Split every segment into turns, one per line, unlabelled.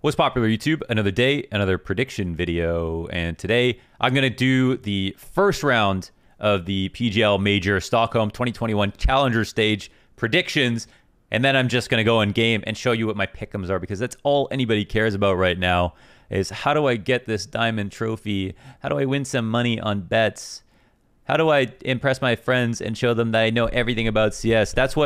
What's popular YouTube? Another day, another prediction video. And today I'm going to do the first round of the PGL Major Stockholm 2021 Challenger Stage predictions. And then I'm just going to go in game and show you what my pick'ems are, because that's all anybody cares about right now is how do I get this diamond trophy? How do I win some money on bets? How do I impress my friends and show them that I know everything about CS? That's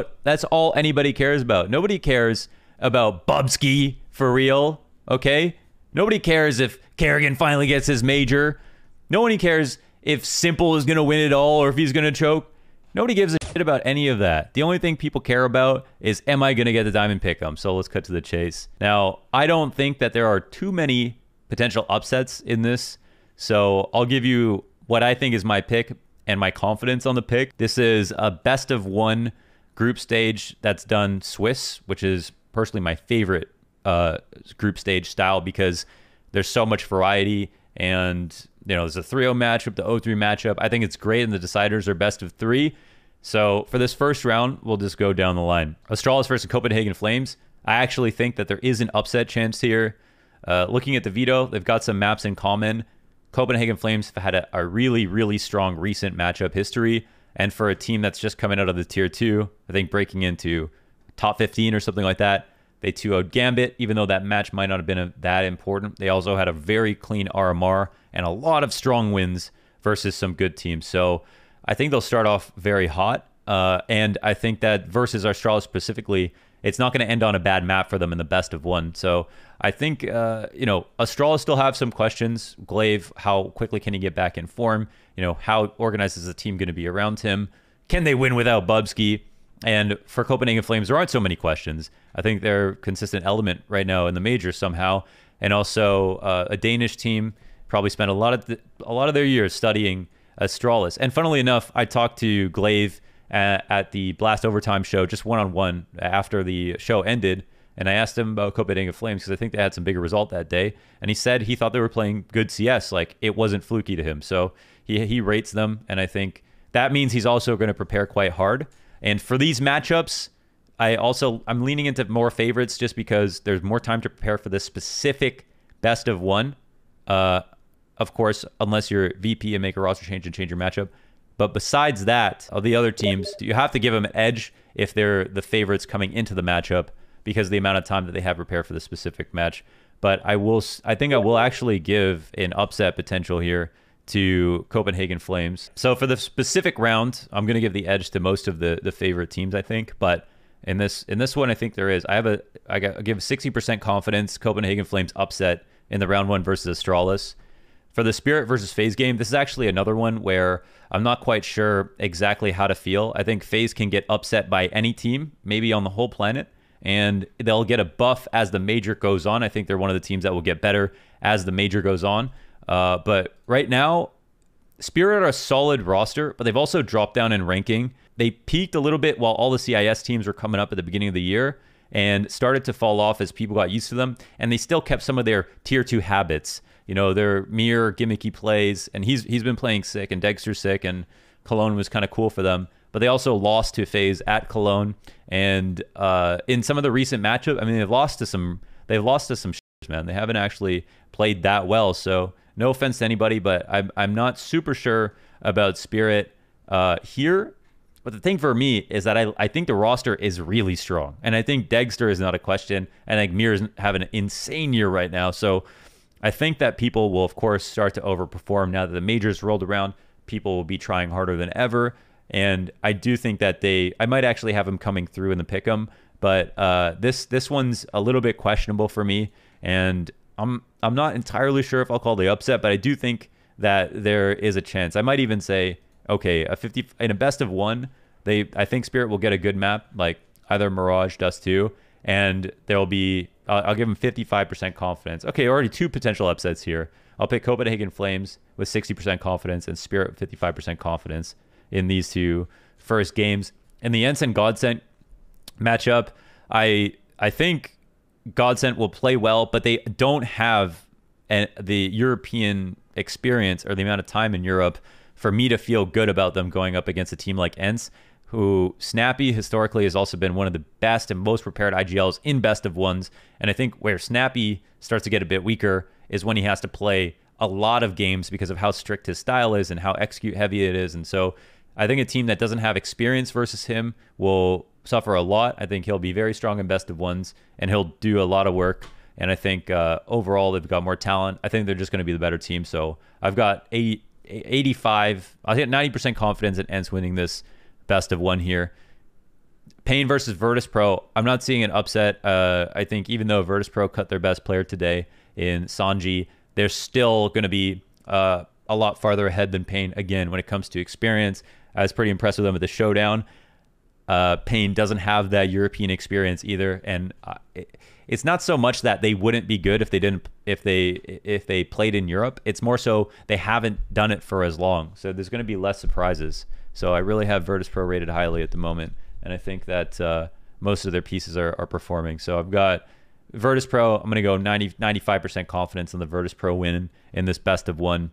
all anybody cares about. Nobody cares about Bubsky for real. Okay? Nobody cares if Kerrigan finally gets his major. Nobody cares if Simple is going to win it all or if he's going to choke. Nobody gives a shit about any of that. The only thing people care about is, am I going to get the diamond pick'em? So let's cut to the chase. Now, I don't think that there are too many potential upsets in this. So I'll give you what I think is my pick and my confidence on the pick. This is a best of one group stage that's done Swiss, which is personally my favorite group stage style because there's so much variety, and there's a 3-0 matchup, the 0-3 matchup. I think it's great, and the deciders are best of three. So for this first round, we'll just go down the line. Astralis versus Copenhagen Flames. I actually think that there is an upset chance here. Looking at the veto, they've got some maps in common. Copenhagen Flames have had a really, really strong recent matchup history, and for a team that's just coming out of the tier 2, I think breaking into top 15 or something like that, they 2-0'd Gambit, even though that match might not have been that important. They also had a very clean RMR and a lot of strong wins versus some good teams. So I think they'll start off very hot. And I think that versus Australia specifically, it's not going to end on a bad map for them in the best of one. So I think, Australia still have some questions. Glaive, how quickly can he get back in form? How organized is the team going to be around him? Can they win without Bubsky? And for Copenhagen Flames, there aren't so many questions. I think they're a consistent element right now in the major somehow. And also a Danish team probably spent a lot of their years studying Astralis. And funnily enough, I talked to Glaive at the Blast Overtime show, just one-on-one after the show ended. And I asked him about Copenhagen Flames because I think they had some bigger result that day. And he said he thought they were playing good CS. Like, it wasn't fluky to him. So he rates them. And I think that means he's also going to prepare quite hard. And for these matchups, I'm leaning into more favorites just because there's more time to prepare for this specific best of one. Of course, unless you're VP and make a roster change and change your matchup. But besides that, of the other teams, you have to give them an edge if they're the favorites coming into the matchup because of the amount of time that they have prepared for the specific match. But I think I will actually give an upset potential here to Copenhagen Flames. So for the specific round, I'm going to give the edge to most of the favorite teams, I think. But in this one, I think there is. I give 60% confidence Copenhagen Flames upset in the round one versus Astralis. For the Spirit versus FaZe game, this is actually another one where I'm not quite sure exactly how to feel. I think FaZe can get upset by any team, maybe on the whole planet, and they'll get a buff as the major goes on. I think they're one of the teams that will get better as the major goes on. But right now, Spirit are a solid roster, but they've also dropped down in ranking. They peaked a little bit while all the CIS teams were coming up at the beginning of the year and started to fall off as people got used to them. And they still kept some of their tier 2 habits. Their mirror gimmicky plays, and he's been playing sick, and Dexter's sick, and Cologne was kind of cool for them. But they also lost to FaZe at Cologne, and in some of the recent matchups, I mean, they've lost to some shit, man. They haven't actually played that well. So no offense to anybody, but I'm not super sure about Spirit here. But the thing for me is that I think the roster is really strong, and I think Dexter is not a question, and I think Mirror's having an insane year right now. So I think that people will, of course, start to overperform now that the majors rolled around. People will be trying harder than ever. And I do think that I might actually have them coming through in the pick'em. But this one's a little bit questionable for me. And I'm not entirely sure if I'll call the upset, but I do think that there is a chance. I might even say, okay, in a best of one, I think Spirit will get a good map, like either Mirage, Dust 2, and there'll be, I'll give them 55% confidence. Okay, already two potential upsets here. I'll pick Copenhagen Flames with 60% confidence and Spirit with 55% confidence in these two first games. In the Ensign Godsent matchup, I think Godsent will play well, but they don't have the European experience or the amount of time in Europe for me to feel good about them going up against a team like Ents. who Snappy historically has also been one of the best and most prepared IGLs in best of ones. And I think where Snappy starts to get a bit weaker is when he has to play a lot of games because of how strict his style is and how execute heavy it is. And so I think a team that doesn't have experience versus him will suffer a lot. I think he'll be very strong in best of ones, and he'll do a lot of work. And I think overall they've got more talent. I think they're just going to be the better team. So I've got 85. I'll get 90% confidence in ENCE winning this best of one here. Pain versus Virtus Pro. I'm not seeing an upset. I think even though Virtus Pro cut their best player today in Sanji, they're still going to be a lot farther ahead than Pain. Again, when it comes to experience, I was pretty impressed with them at the showdown. Pain doesn't have that European experience either, and it's not so much that they wouldn't be good if they played in Europe. It's more so they haven't done it for as long, so there's going to be less surprises. So I really have Virtus Pro rated highly at the moment, and I think that most of their pieces are performing. So I've got Virtus Pro. I'm going to go 95% confidence on the Virtus Pro win in this best of one.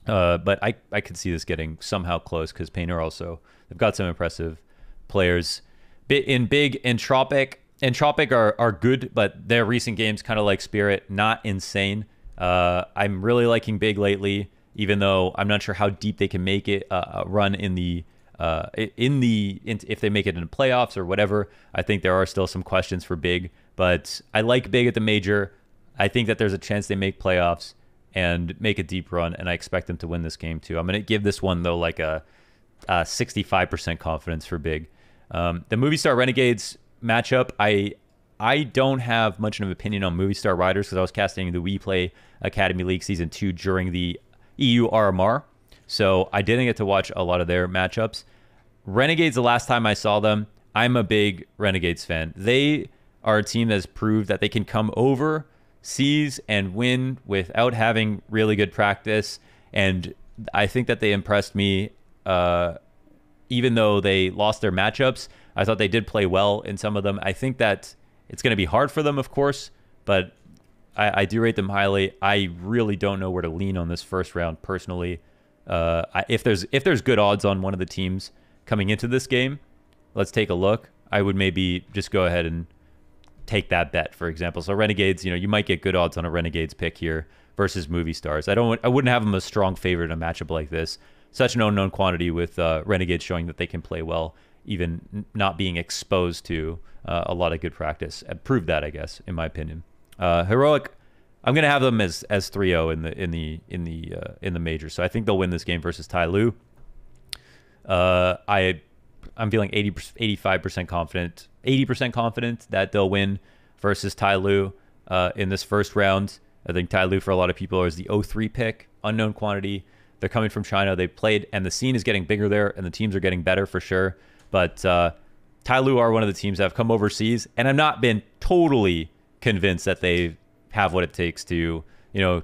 But I could see this getting somehow close because Pain are also, they've got some impressive players. In Big, Entropic are good, but their recent games, kind of like Spirit, not insane. I'm really liking Big lately, even though I'm not sure how deep they can make it run if they make it into playoffs or whatever. I think there are still some questions for Big, but I like Big at the major. I think that there's a chance they make playoffs and make a deep run, and I expect them to win this game too. I'm going to give this one, though, like a 65% confidence for Big. The Movistar Renegades matchup, I don't have much of an opinion on Movistar Riders because I was casting the We Play Academy League Season 2 during the EU RMR, so I didn't get to watch a lot of their matchups. Renegades, the last time I saw them, I'm a big Renegades fan. They are a team that's proved that they can come overseas and win without having really good practice, and I think that they impressed me. Even though they lost their matchups, I thought they did play well in some of them. I think that it's going to be hard for them, of course, but I do rate them highly. I really don't know where to lean on this first round personally. If there's good odds on one of the teams coming into this game, let's take a look. I would maybe just go ahead and take that bet, for example. So Renegades, you might get good odds on a Renegades pick here versus Movistars. I wouldn't have them a strong favorite in a matchup like this. Such an unknown quantity with Renegades showing that they can play well, even not being exposed to a lot of good practice. Proved that, I guess, in my opinion. Heroic, I'm gonna have them as 3-0 in the major, so I think they'll win this game versus Tai Lu. I'm feeling 85% confident, 80% confident that they'll win versus Tai Lu in this first round. I think Tai Lu for a lot of people is the 0-3 pick, unknown quantity. They're coming from China. They played, and the scene is getting bigger there, and the teams are getting better for sure. But Tai Lu are one of the teams that have come overseas, and I've not been totally convinced that they have what it takes to,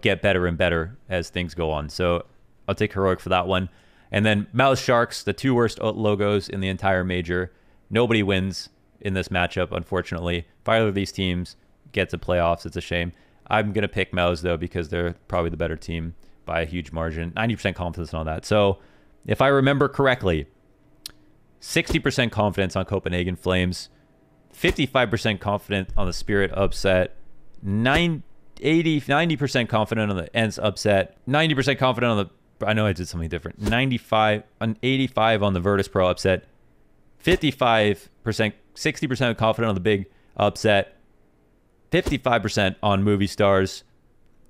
get better and better as things go on. So I'll take Heroic for that one. And then Mouse Sharks, the two worst logos in the entire major. Nobody wins in this matchup, unfortunately. If either of these teams get to playoffs, it's a shame. I'm going to pick Mouse, though, because they're probably the better team by a huge margin. 90% confidence on that. So if I remember correctly, 60% confidence on Copenhagen Flames, 55% confident on the Spirit upset, 90% confident on the ENCE upset, 90% confident on the, I know I did something different, 85 on the Virtus Pro upset, 60% confident on the Big upset, 55% on Movistars,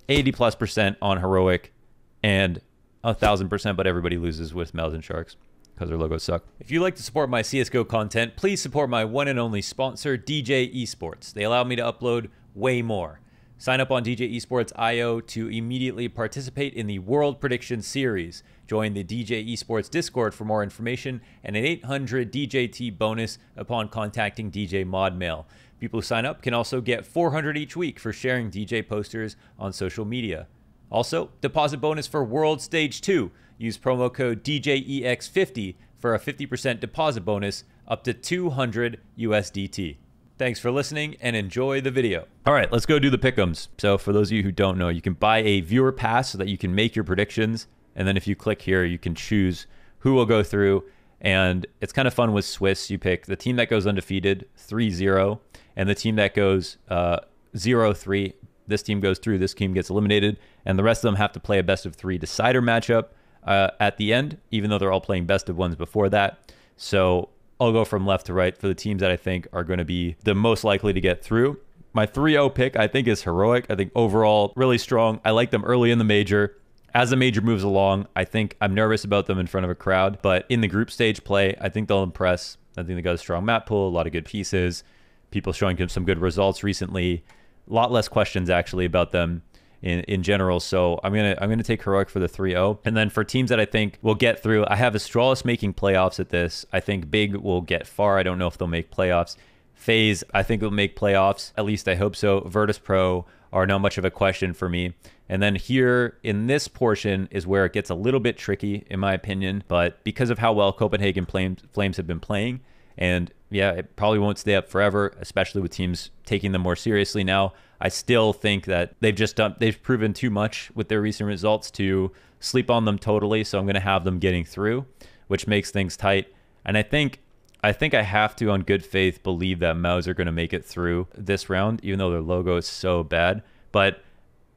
80+% on Heroic, and 1,000%, but everybody loses with Mels and Sharks because their logos suck. If you like to support my CSGO content, please support my one and only sponsor, DJ Esports. They allow me to upload way more. Sign up on DJ Esports IO to immediately participate in the World Prediction Series. Join the DJ Esports Discord for more information and an 800 DJT bonus upon contacting DJ Modmail. People who sign up can also get 400 each week for sharing DJ posters on social media. Also, deposit bonus for World Stage 2. Use promo code DJEX50 for a 50% deposit bonus up to 200 USDT. Thanks for listening and enjoy the video. All right, let's go do the pick'ems. So for those of you who don't know, you can buy a viewer pass so that you can make your predictions. And then if you click here, you can choose who will go through And it's kind of fun with Swiss. You pick the team that goes undefeated 3-0 and the team that goes 0-3. This team goes through, this team gets eliminated, and the rest of them have to play a best of 3 decider matchup at the end, even though they're all playing best of 1s before that. So I'll go from left to right for the teams that I think are going to be the most likely to get through. My 3-0 pick, I think, is Heroic. I think overall really strong. I like them early in the major. As the major moves along, I think I'm nervous about them in front of a crowd, but in the group stage play, I think they'll impress. I think they got a strong map pool, a lot of good pieces, people showing some good results recently. A lot less questions actually about them in general. So I'm gonna take Heroic for the 3-0. And then for teams that I think will get through, I have Astralis making playoffs at this. I think Big will get far. I don't know if they'll make playoffs. FaZe, I think will make playoffs. At least I hope so. Virtus Pro are not much of a question for me. And then here in this portion is where it gets a little bit tricky, in my opinion. But because of how well Copenhagen Flames have been playing, and yeah, it probably won't stay up forever, especially with teams taking them more seriously now. I still think that they've proven too much with their recent results to sleep on them totally. So I'm going to have them getting through, which makes things tight. And I think I have to, on good faith, believe that Mouse are going to make it through this round, even though their logo is so bad. But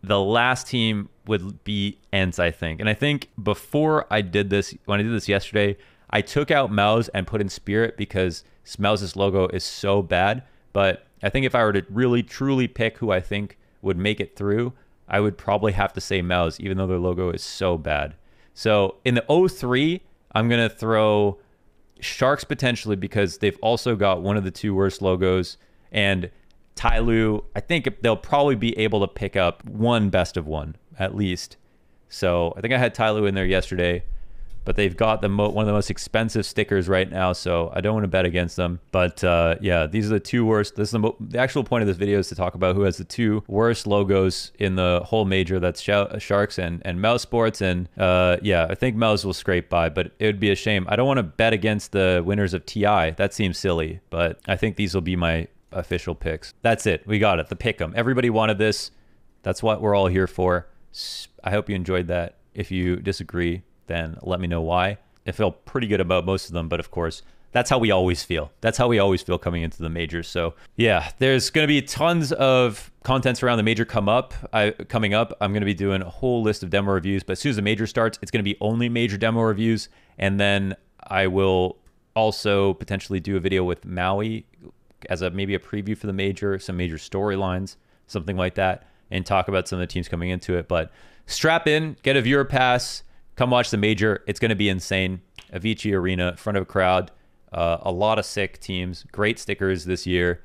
the last team would be ENCE, I think. And I think before I did this, when I did this yesterday, I took out Mouse and put in Spirit because Mouse's logo is so bad. But I think if I were to really, truly pick who I think would make it through, I would probably have to say Mouse, even though their logo is so bad. So in the 0-3, I'm going to throw Sharks potentially because they've also got one of the 2 worst logos. And Tyloo, I think they'll probably be able to pick up one best of 1 at least. So I think I had Tyloo in there yesterday, but they've got one of the most expensive stickers right now, so I don't want to bet against them. But yeah, these are the 2 worst. This is the actual point of this video is to talk about who has the 2 worst logos in the whole major. That's Sharks and Mouse Sports. And yeah, I think Mouse will scrape by, but it would be a shame. I don't want to bet against the winners of TI. That seems silly, but I think these will be my official picks. That's it. We got it. The pick 'em. Everybody wanted this. That's what we're all here for. I hope you enjoyed that. If you disagree, then let me know why. I feel pretty good about most of them, but of course, that's how we always feel. That's how we always feel coming into the majors. So yeah, there's going to be tons of contents around the major coming up. I'm going to be doing a whole list of demo reviews, but as soon as the major starts, it's going to be only major demo reviews. And then I will also potentially do a video with Maui as maybe a preview for the major, some major storylines, something like that, and talk about some of the teams coming into it. But strap in, get a viewer pass, come watch the major. It's going to be insane. Avicii Arena, in front of a crowd, a lot of sick teams, great stickers this year.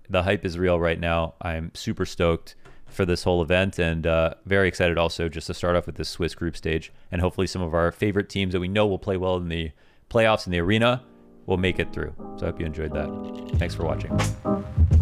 The hype is real right now. I'm super stoked for this whole event and very excited also just to start off with this Swiss group stage. And hopefully some of our favorite teams that we know will play well in the playoffs in the arena will make it through. So I hope you enjoyed that. Thanks for watching.